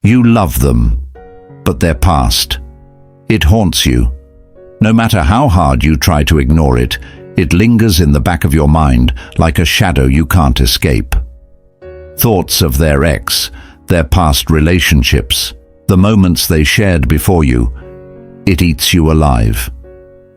You love them, but their past, it haunts you. No matter how hard you try to ignore it, it lingers in the back of your mind like a shadow you can't escape. Thoughts of their ex, their past relationships, the moments they shared before you, it eats you alive.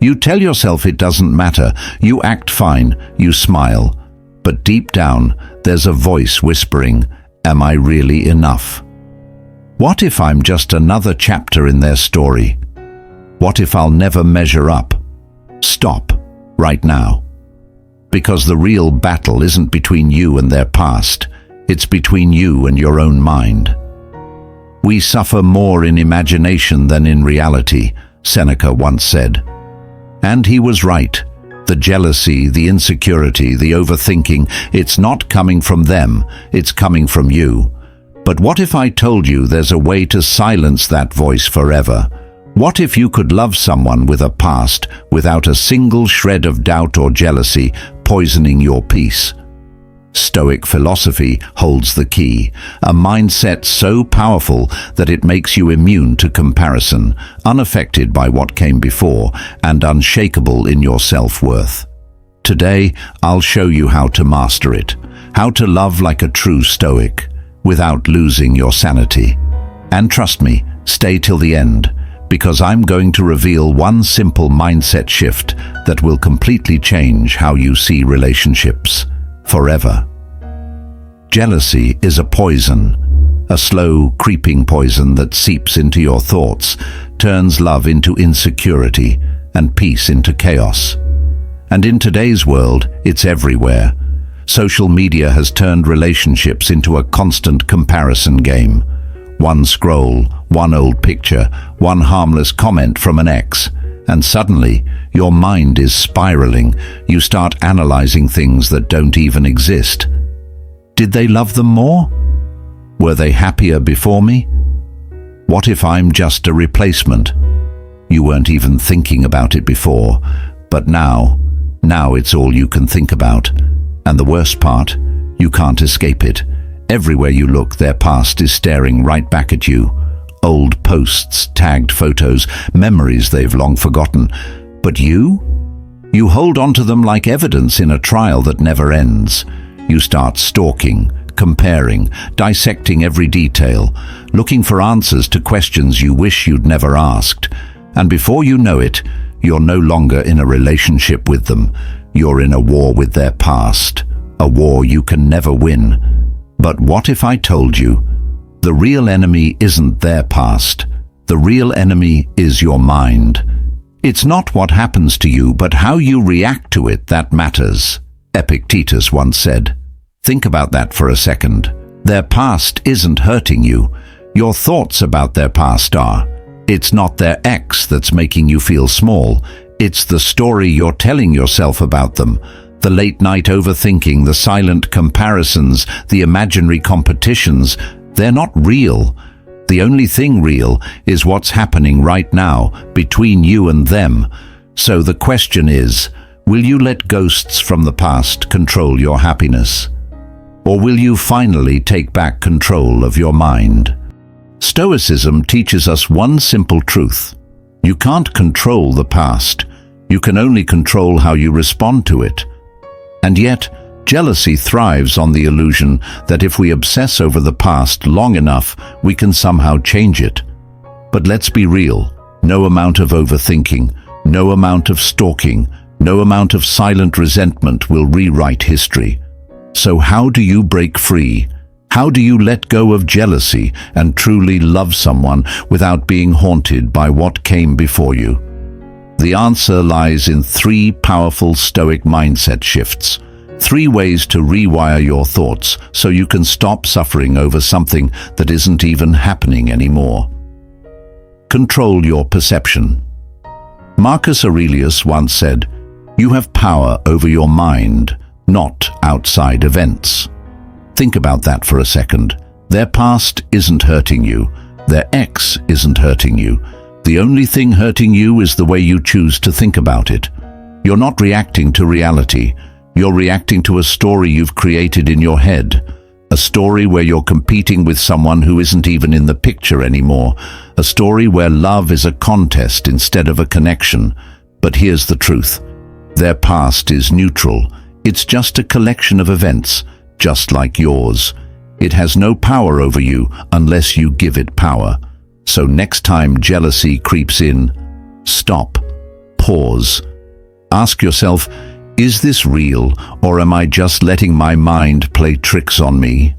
You tell yourself it doesn't matter, you act fine, you smile, but deep down there's a voice whispering, "Am I really enough? What if I'm just another chapter in their story? What if I'll never measure up?" Stop, right now. Because the real battle isn't between you and their past, it's between you and your own mind. We suffer more in imagination than in reality, Seneca once said. And he was right. The jealousy, the insecurity, the overthinking, it's not coming from them, it's coming from you. But what if I told you there's a way to silence that voice forever? What if you could love someone with a past without a single shred of doubt or jealousy poisoning your peace? Stoic philosophy holds the key, a mindset so powerful that it makes you immune to comparison, unaffected by what came before, and unshakable in your self-worth. Today, I'll show you how to master it, how to love like a true Stoic, without losing your sanity. And trust me, stay till the end, because I'm going to reveal one simple mindset shift that will completely change how you see relationships. Forever. Jealousy is a poison, a slow, creeping poison that seeps into your thoughts, turns love into insecurity, and peace into chaos. And in today's world, it's everywhere. Social media has turned relationships into a constant comparison game. One scroll, one old picture, one harmless comment from an ex, and suddenly, your mind is spiraling. You start analyzing things that don't even exist. Did they love them more? Were they happier before me? What if I'm just a replacement? You weren't even thinking about it before, but now it's all you can think about. And the worst part, you can't escape it. Everywhere you look, their past is staring right back at you. Old posts, tagged photos, memories they've long forgotten. But you? You hold on to them like evidence in a trial that never ends. You start stalking, comparing, dissecting every detail, looking for answers to questions you wish you'd never asked. And before you know it, you're no longer in a relationship with them. You're in a war with their past, a war you can never win. But what if I told you, the real enemy isn't their past. The real enemy is your mind. It's not what happens to you, but how you react to it that matters, Epictetus once said. Think about that for a second. Their past isn't hurting you. Your thoughts about their past are. It's not their ex that's making you feel small. It's the story you're telling yourself about them. The late-night overthinking, the silent comparisons, the imaginary competitions. They're not real. The only thing real is what's happening right now between you and them. So the question is, will you let ghosts from the past control your happiness? Or will you finally take back control of your mind? Stoicism teaches us one simple truth. You can't control the past. You can only control how you respond to it. And yet, jealousy thrives on the illusion that if we obsess over the past long enough, we can somehow change it. But let's be real. No amount of overthinking, no amount of stalking, no amount of silent resentment will rewrite history. So how do you break free? How do you let go of jealousy and truly love someone without being haunted by what came before you? The answer lies in 3 powerful Stoic mindset shifts. 3 ways to rewire your thoughts so you can stop suffering over something that isn't even happening anymore. Control your perception. Marcus Aurelius once said, "You have power over your mind, not outside events." Think about that for a second. Their past isn't hurting you. Their ex isn't hurting you. The only thing hurting you is the way you choose to think about it. You're not reacting to reality. You're reacting to a story you've created in your head. A story where you're competing with someone who isn't even in the picture anymore. A story where love is a contest instead of a connection. But here's the truth. Their past is neutral. It's just a collection of events, just like yours. It has no power over you unless you give it power. So next time jealousy creeps in, stop, pause. Ask yourself, is this real, or am I just letting my mind play tricks on me?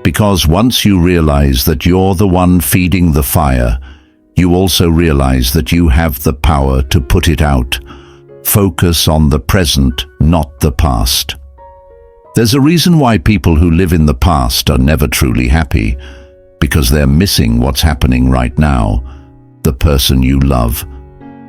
Because once you realize that you're the one feeding the fire, you also realize that you have the power to put it out. Focus on the present, not the past. There's a reason why people who live in the past are never truly happy, because they're missing what's happening right now. The person you love.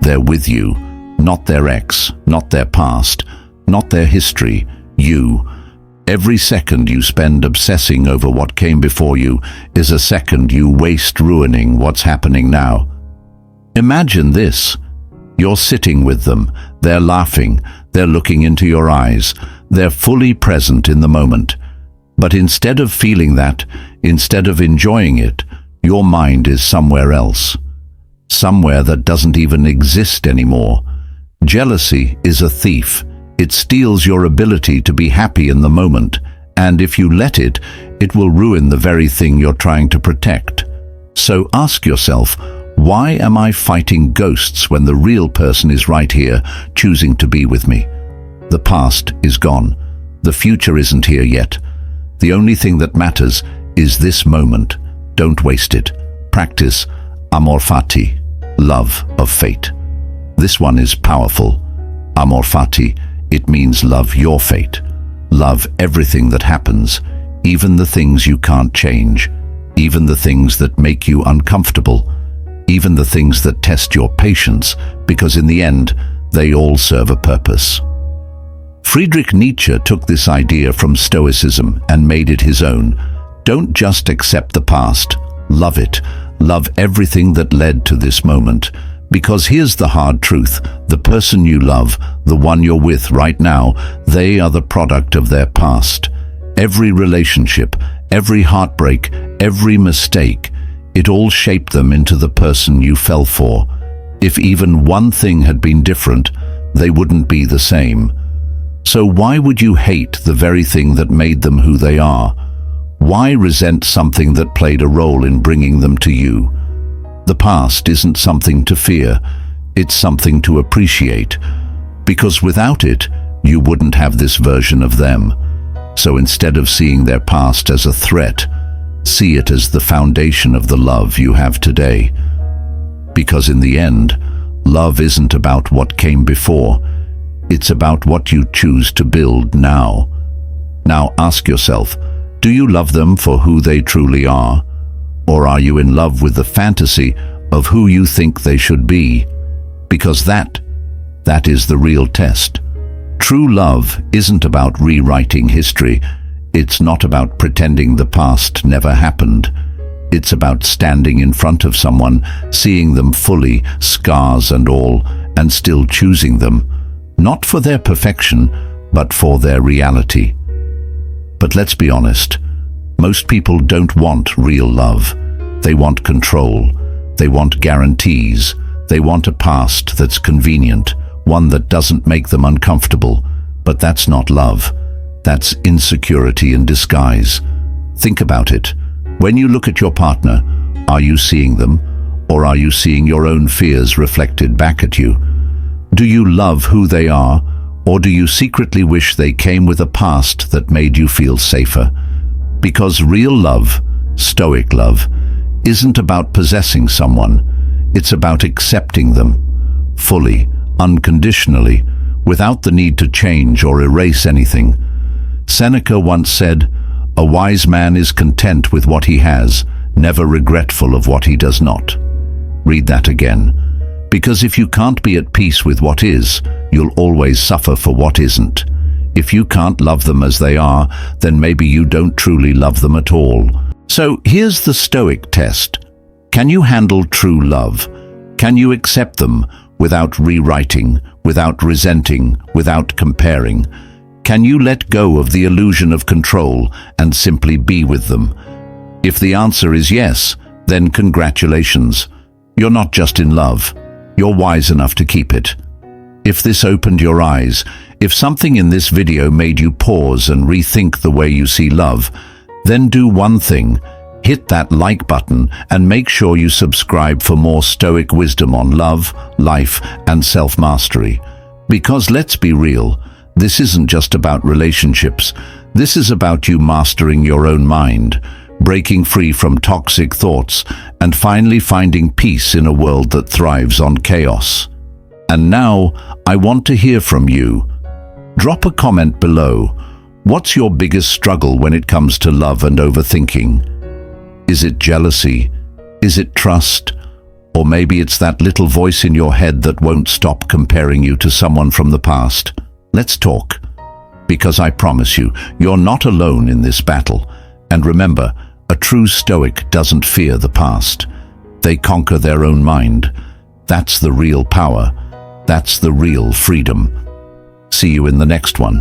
They're with you, not their ex, not their past, not their history, you. Every second you spend obsessing over what came before you is a second you waste ruining what's happening now. Imagine this. You're sitting with them, they're laughing, they're looking into your eyes, they're fully present in the moment. But instead of feeling that, instead of enjoying it, your mind is somewhere else. Somewhere that doesn't even exist anymore. Jealousy is a thief. It steals your ability to be happy in the moment, and if you let it, it will ruin the very thing you're trying to protect. So ask yourself, why am I fighting ghosts when the real person is right here, choosing to be with me? The past is gone. The future isn't here yet. The only thing that matters is this moment. Don't waste it. Practice amor fati, love of fate. This one is powerful. Amor fati, it means love your fate. Love everything that happens, even the things you can't change, even the things that make you uncomfortable, even the things that test your patience, because in the end, they all serve a purpose. Friedrich Nietzsche took this idea from Stoicism and made it his own. Don't just accept the past, love it. Love everything that led to this moment. Because here's the hard truth, the person you love, the one you're with right now, they are the product of their past. Every relationship, every heartbreak, every mistake, it all shaped them into the person you fell for. If even one thing had been different, they wouldn't be the same. So why would you hate the very thing that made them who they are? Why resent something that played a role in bringing them to you? The past isn't something to fear, it's something to appreciate, because without it, you wouldn't have this version of them. So instead of seeing their past as a threat, see it as the foundation of the love you have today. Because in the end, love isn't about what came before, it's about what you choose to build now. Now ask yourself, do you love them for who they truly are? Or are you in love with the fantasy of who you think they should be? Because that is the real test. True love isn't about rewriting history. It's not about pretending the past never happened. It's about standing in front of someone, seeing them fully, scars and all, and still choosing them, not for their perfection, but for their reality. But let's be honest, most people don't want real love. They want control. They want guarantees. They want a past that's convenient, one that doesn't make them uncomfortable. But that's not love. That's insecurity in disguise. Think about it. When you look at your partner, are you seeing them, or are you seeing your own fears reflected back at you? Do you love who they are, or do you secretly wish they came with a past that made you feel safer? Because real love, stoic love, isn't about possessing someone. It's about accepting them, fully, unconditionally, without the need to change or erase anything. Seneca once said, "A wise man is content with what he has, never regretful of what he does not." Read that again. Because if you can't be at peace with what is, you'll always suffer for what isn't. If you can't love them as they are, then maybe you don't truly love them at all. So here's the Stoic test. Can you handle true love? Can you accept them without rewriting, without resenting, without comparing? Can you let go of the illusion of control and simply be with them? If the answer is yes, then congratulations. You're not just in love, you're wise enough to keep it. If this opened your eyes, if something in this video made you pause and rethink the way you see love, then do one thing: hit that like button and make sure you subscribe for more Stoic wisdom on love, life, and self-mastery. Because let's be real, this isn't just about relationships. This is about you mastering your own mind, breaking free from toxic thoughts, and finally finding peace in a world that thrives on chaos. And now, I want to hear from you. Drop a comment below. What's your biggest struggle when it comes to love and overthinking? Is it jealousy? Is it trust? Or maybe it's that little voice in your head that won't stop comparing you to someone from the past? Let's talk. Because I promise you, you're not alone in this battle. And remember, a true Stoic doesn't fear the past. They conquer their own mind. That's the real power. That's the real freedom. See you in the next one.